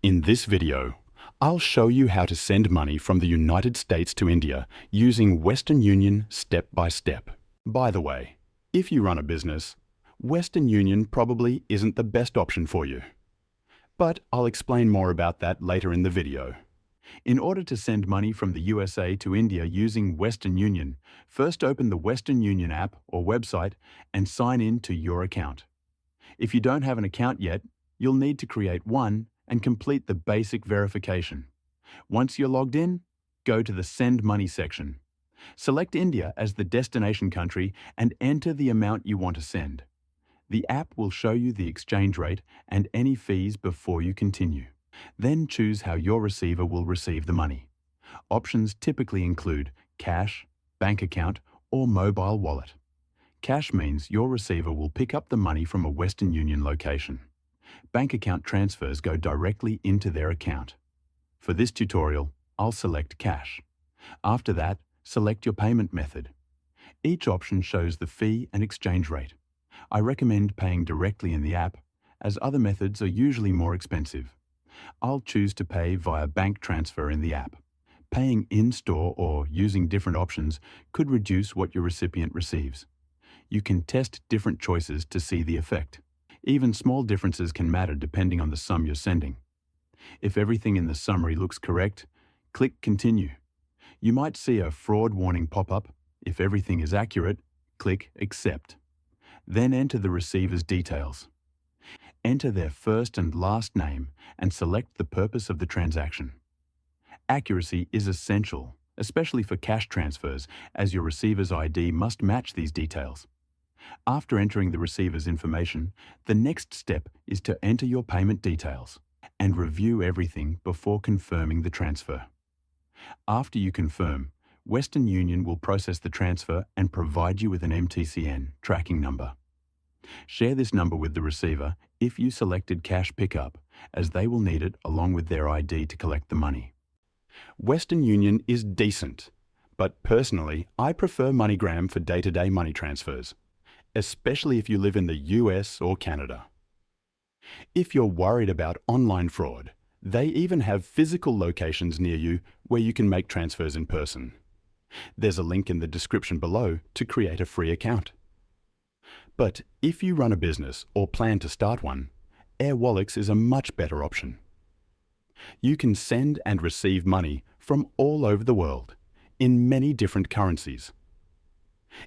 In this video, I'll show you how to send money from the United States to India using Western Union step by step. By the way, if you run a business, Western Union probably isn't the best option for you. But I'll explain more about that later in the video. In order to send money from the USA to India using Western Union, first open the Western Union app or website and sign in to your account. If you don't have an account yet, you'll need to create one and complete the basic verification. Once you're logged in, go to the Send Money section. Select India as the destination country and enter the amount you want to send. The app will show you the exchange rate and any fees before you continue. Then choose how your receiver will receive the money. Options typically include cash, bank account, or mobile wallet. Cash means your receiver will pick up the money from a Western Union location. Bank account transfers go directly into their account. For this tutorial, I'll select cash. After that, select your payment method. Each option shows the fee and exchange rate. I recommend paying directly in the app, as other methods are usually more expensive. I'll choose to pay via bank transfer in the app. Paying in-store or using different options could reduce what your recipient receives. You can test different choices to see the effect. Even small differences can matter depending on the sum you're sending. If everything in the summary looks correct, click Continue. You might see a fraud warning pop up. If everything is accurate, click Accept. Then enter the receiver's details. Enter their first and last name and select the purpose of the transaction. Accuracy is essential, especially for cash transfers, as your receiver's ID must match these details. After entering the receiver's information, the next step is to enter your payment details and review everything before confirming the transfer. After you confirm, Western Union will process the transfer and provide you with an MTCN tracking number. Share this number with the receiver if you selected cash pickup, as they will need it along with their ID to collect the money. Western Union is decent, but personally, I prefer MoneyGram for day-to-day money transfers, especially if you live in the US or Canada. If you're worried about online fraud, they even have physical locations near you where you can make transfers in person. There's a link in the description below to create a free account. But if you run a business or plan to start one, AirWallex is a much better option. You can send and receive money from all over the world, in many different currencies.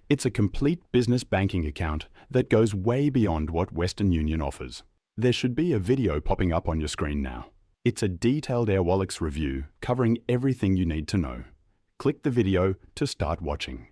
It's a complete business banking account that goes way beyond what Western Union offers. There should be a video popping up on your screen now. It's a detailed AirWallex review covering everything you need to know. Click the video to start watching.